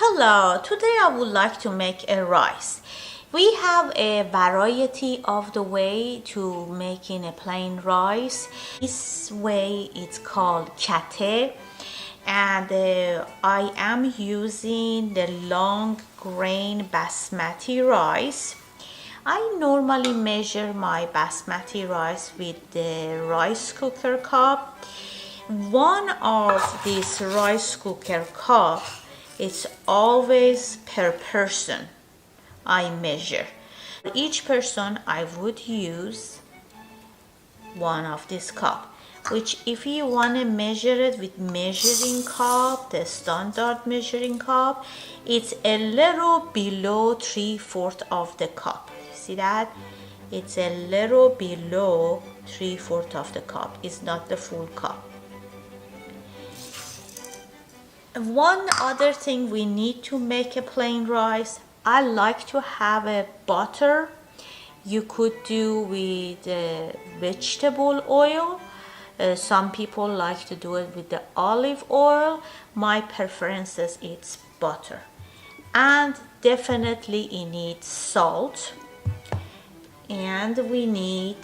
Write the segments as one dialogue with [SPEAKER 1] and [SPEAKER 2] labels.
[SPEAKER 1] Hello, today I would like to make a rice. We have a variety of the way to making a plain rice. This way it's called KATEH, and I am using the long grain Basmati rice. I normally measure my Basmati rice with the rice cooker cup. One of these rice cooker cup, it's always per person I measure. For each person I would use one of this cup, which if you want to measure it with measuring cup, the standard measuring cup, it's a little below 3/4 of the cup. See that? It's a little below 3/4 of the cup. It's not the full cup. One other thing we need to make a plain rice, I like to have a butter. You could do with vegetable oil. Some people like to do it with the olive oil. My preference is it's butter. And definitely you need salt. And we need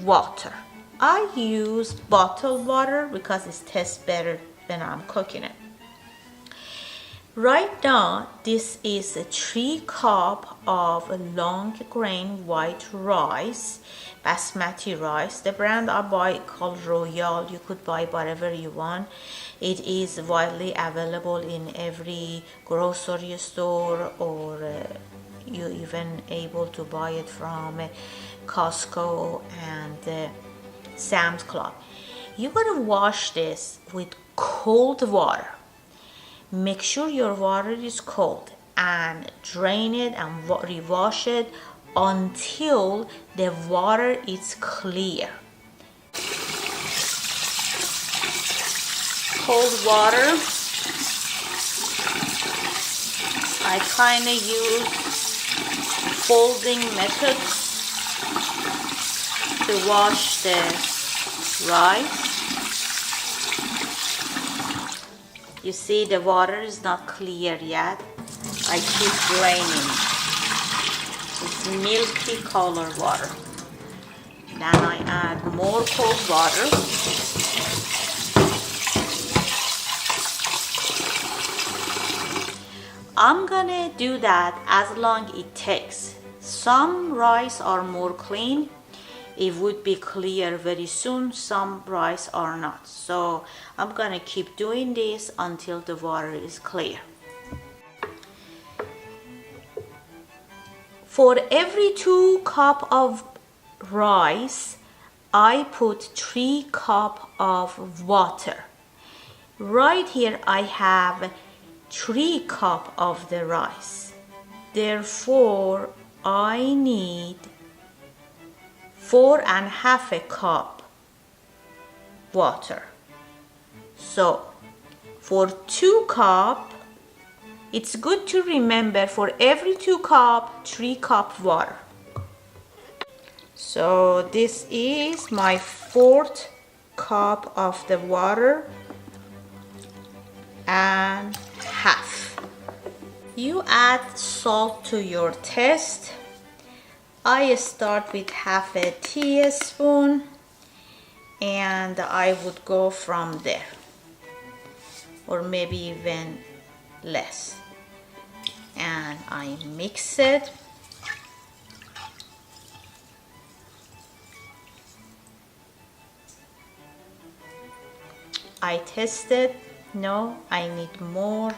[SPEAKER 1] water. I use bottled water because it tastes better when I'm cooking it. Right now, this is 3 cups of long grain white rice, Basmati rice. The brand I buy called Royal. You could buy whatever you want. It is widely available in every grocery store, or you're even able to buy it from Costco and Sam's Club. You're gonna wash this with cold water. Make sure your water is cold and drain it and rewash it until the water is clear. Cold water. I kind of use folding method to wash the rice. You see the water is not clear yet. I keep draining. It's milky color water. Then I add more cold water. I'm gonna do that as long it takes. Some rice are more clean. It would be clear very soon. Some rice are not. So I'm gonna keep doing this until the water is clear. For every 2 cups of rice, I put 3 cups of water. Right here I have 3 cups of the rice. Therefore, I need 4.5 cups water. So for 2 cups, it's good to remember for every 2 cups, 3 cups water. So this is my 4th cup of the water and half. You add salt to your taste. I start with 1/2 teaspoon and I would go from there, or maybe even less, and I mix it. I test it. No, I need more.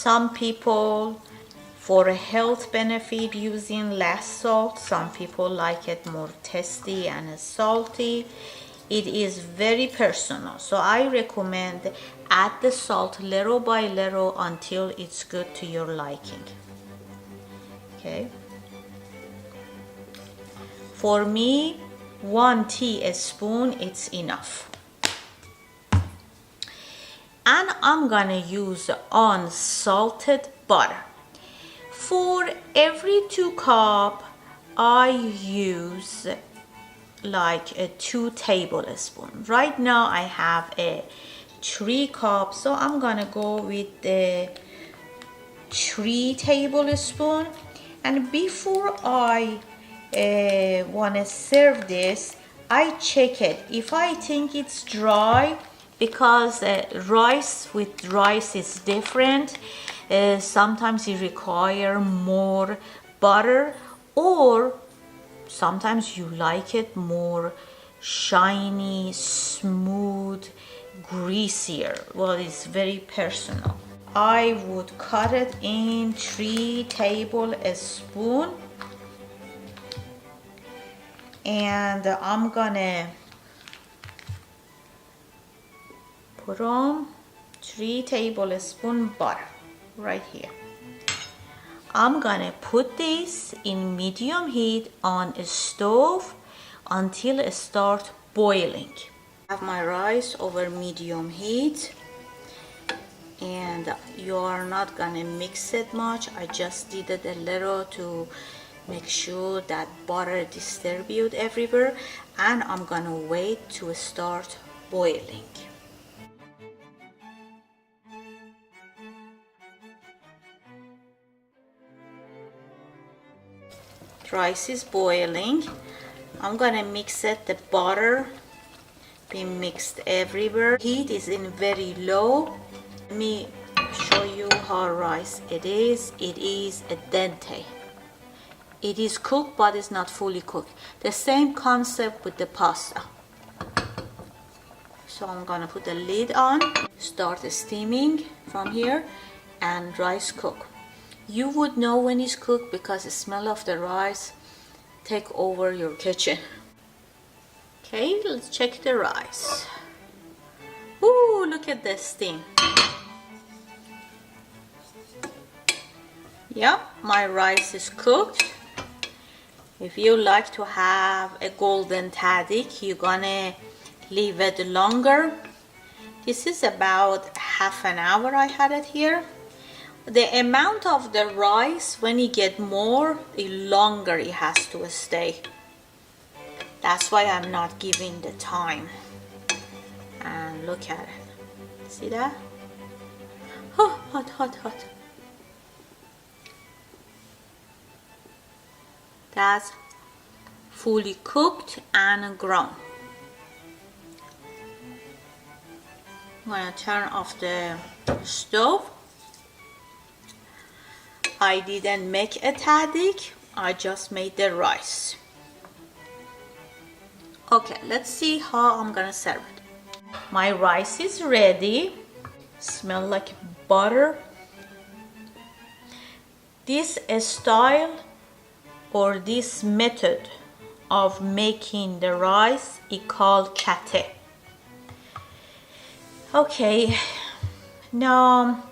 [SPEAKER 1] Some people, for a health benefit, using less salt. Some people like it more tasty and salty. It is very personal. So I recommend add the salt little by little until it's good to your liking. Okay. For me, 1 teaspoon it's enough. And I'm gonna use unsalted butter. For every 2 cups, I use like 2 tablespoons. Right now I have a 3 cups, so I'm gonna go with the 3 tablespoons. And before I wanna serve this, I check it. If I think it's dry, because rice with rice is different, sometimes you require more butter, or sometimes you like it more shiny, smooth, greasier. Well, it's very personal. I would cut it in 3 tablespoons, and I'm gonna put on 3 tablespoons butter right here. I'm gonna put this in medium heat on a stove until it starts boiling. I have my rice over medium heat, and you are not gonna mix it much. I just did it a little to make sure that butter distribute everywhere, and I'm gonna wait to start boiling. Rice is boiling. I'm gonna mix it. The butter be mixed everywhere. Heat is in very low. Let me show you how rice it is. It is al dente. It is cooked, but it's not fully cooked. The same concept with the pasta. So I'm gonna put the lid on, start steaming from here, and rice cook. You would know when it's cooked because the smell of the rice take over your kitchen. Okay, let's check the rice. Ooh, look at the steam. Yeah, my rice is cooked. If you like to have a golden tahdig, you're gonna leave it longer. This is about half an hour I had it here. The amount of the rice, when you get more, the longer it has to stay. That's why I'm not giving the time. And look at it. See that? Oh, hot, hot, hot. That's fully cooked and ground. I'm gonna turn off the stove. I didn't make a tahdig, I just made the rice. Okay, let's see how I'm gonna serve it. My rice is ready. Smell like butter. This style or this method of making the rice is called KATEH. Okay, now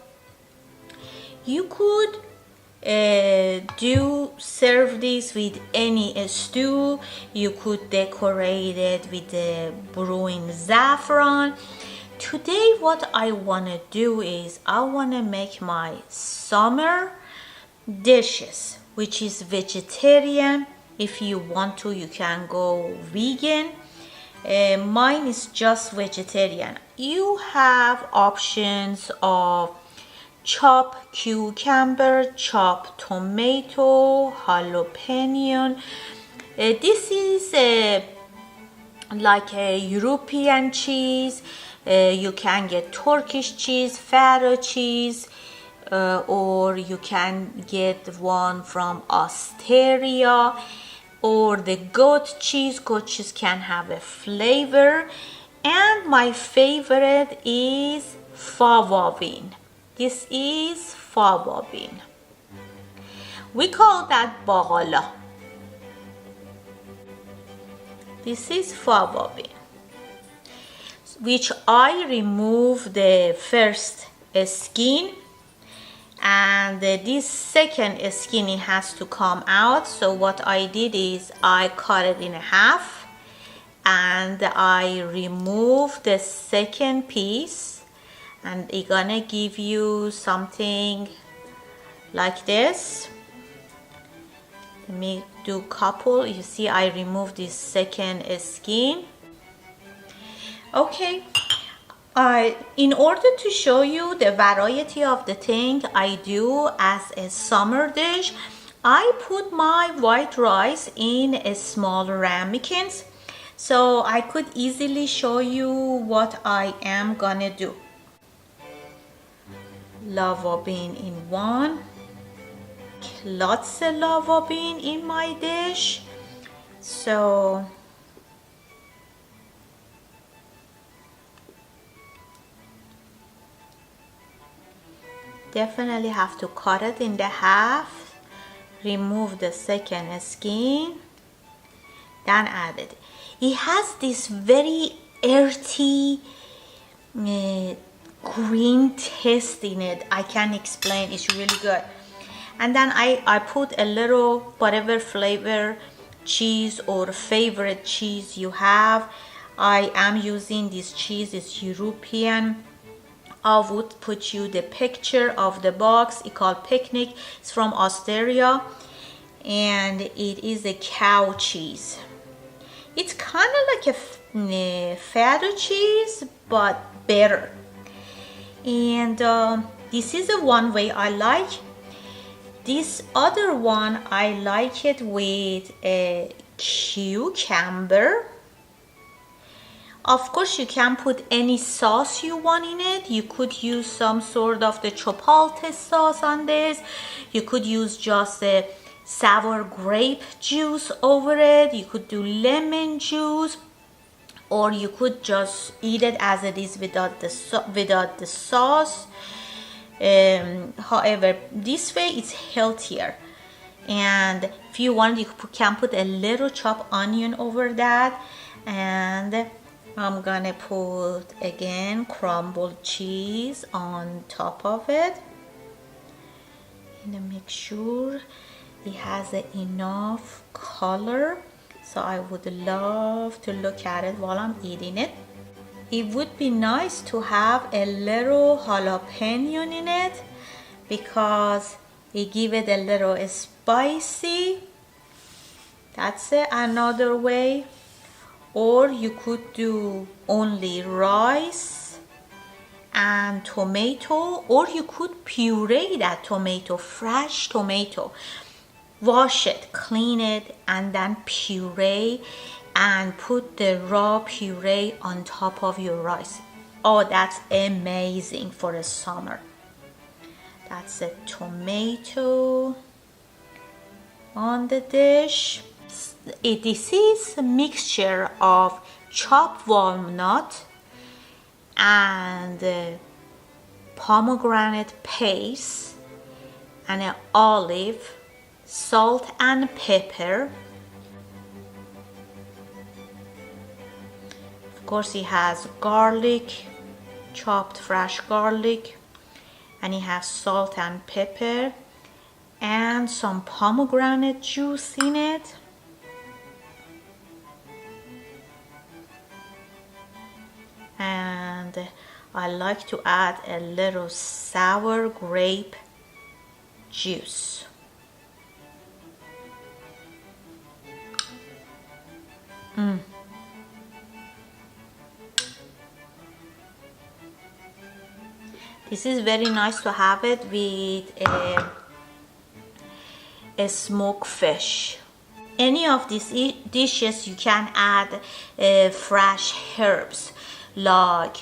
[SPEAKER 1] you could serve this with any stew. You could decorate it with the brewing saffron. Today what I want to do is I want to make my summer dishes, which is vegetarian. If you want to, you can go vegan. Mine is just vegetarian. You have options of chopped cucumber, chopped tomato, jalapeno. This is like a European cheese. You can get Turkish cheese, Fava cheese, or you can get one from Austria, or the goat cheese. Goat cheese can have a flavor, and my favorite is fava bean. This is fava bean. We call that bagala. This is fava bean, which I remove the first skin, and this second skin it has to come out. So what I did is I cut it in half and I remove the second piece, and it's gonna give you something like this. Let me do couple. You see I removed this second skin. Okay, in order to show you the variety of the thing I do as a summer dish, I put my white rice in a small ramekins so I could easily show you what I am gonna do. Lava bean in one, lots of lava bean in my dish. So definitely have to cut it in the half, remove the second skin, then add it. It has this very earthy green taste in it. I can't explain, it's really good. And then I put a little whatever flavor cheese or favorite cheese you have. I am using this cheese, it's European. I would put you the picture of the box. It's called Picnic. It's from Austria and it is a cow cheese. It's kind of like a feta cheese but better. And this is the one way I like. This other one I like it with a cucumber. Of course you can put any sauce you want in it. You could use some sort of the chipotle sauce on this. You could use just a sour grape juice over it. You could do lemon juice, or you could just eat it as it is without the sauce. However, this way it's healthier. And if you want, you can put a little chopped onion over that. And I'm gonna put again crumbled cheese on top of it and make sure it has enough color, so I would love to look at it while I'm eating it. It would be nice to have a little jalapeno in it because it gives it a little spicy. That's another way. Or you could do only rice and tomato, or you could puree that tomato, fresh tomato. Wash it, clean it, and then puree and put the raw puree on top of your rice. Oh, that's amazing for the summer. That's a tomato on the dish. This is a mixture of chopped walnut and pomegranate paste and an olive, salt and pepper. Of course it has garlic, chopped fresh garlic, and it has salt and pepper and some pomegranate juice in it. And I like to add a little sour grape juice. This is very nice to have it with a smoked fish. Any of these dishes you can add fresh herbs like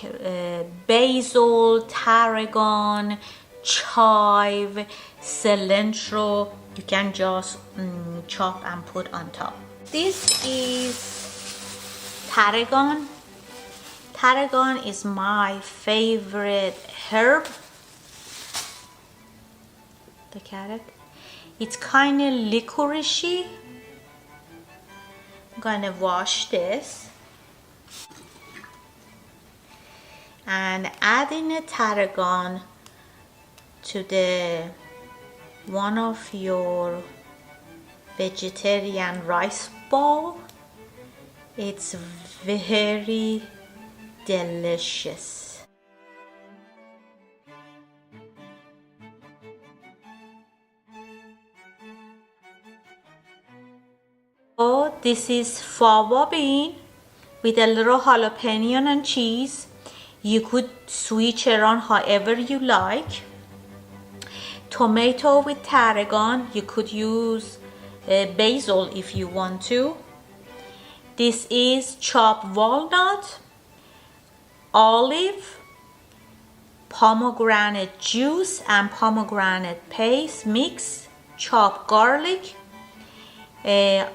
[SPEAKER 1] basil, tarragon, chive, cilantro. You can just chop and put on top. This is tarragon. Tarragon is my favorite herb. Look at it. It's kind of licoricey. I'm gonna wash this and adding a tarragon to the one of your vegetarian rice bowl. It's very delicious. this is fava bean with a little jalapeno and cheese. You could switch it on however you like. Tomato with tarragon. You could use basil if you want to. This is chopped walnut, olive, pomegranate juice and pomegranate paste mix, chopped garlic,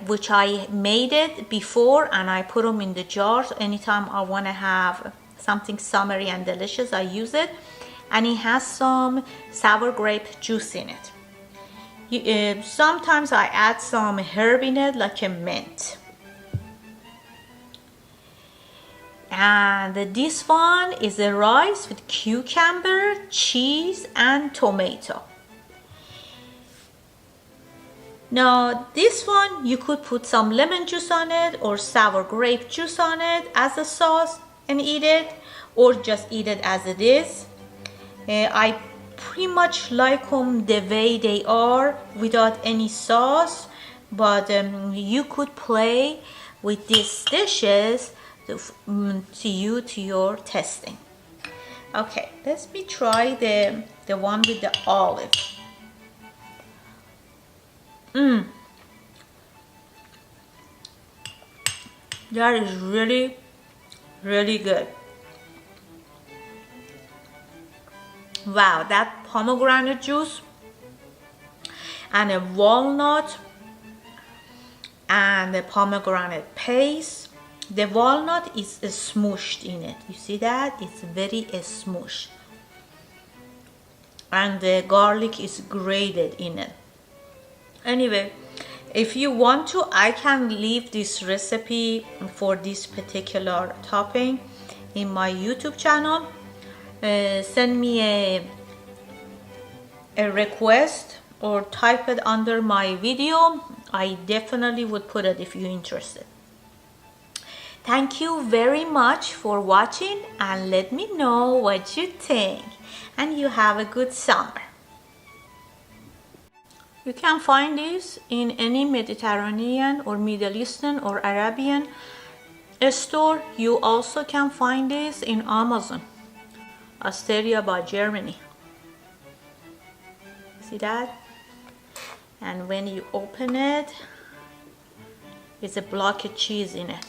[SPEAKER 1] which I made it before and I put them in the jars. Anytime I want to have something summery and delicious, I use it. And it has some sour grape juice in it. Sometimes I add some herb in it, like a mint. And this one is a rice with cucumber, cheese and tomato. Now this one, you could put some lemon juice on it or sour grape juice on it as a sauce and eat it, or just eat it as it is. I pretty much like them the way they are without any sauce, but you could play with these dishes to your tasting. Okay, let me try the one with the olive. That is really, really good. Wow, that pomegranate juice and a walnut and the pomegranate paste. The walnut is smooshed in it. You see that? It's very smooshed. And the garlic is grated in it. Anyway, if you want to, I can leave this recipe for this particular topping in my YouTube channel. Send me a request or type it under my video. I definitely would put it if you're interested. Thank you very much for watching and let me know what you think, and you have a good summer. You can find this in any Mediterranean or Middle Eastern or Arabian store. You also can find this in Amazon. Austria by Germany. See that? And when you open it, it's a block of cheese in it.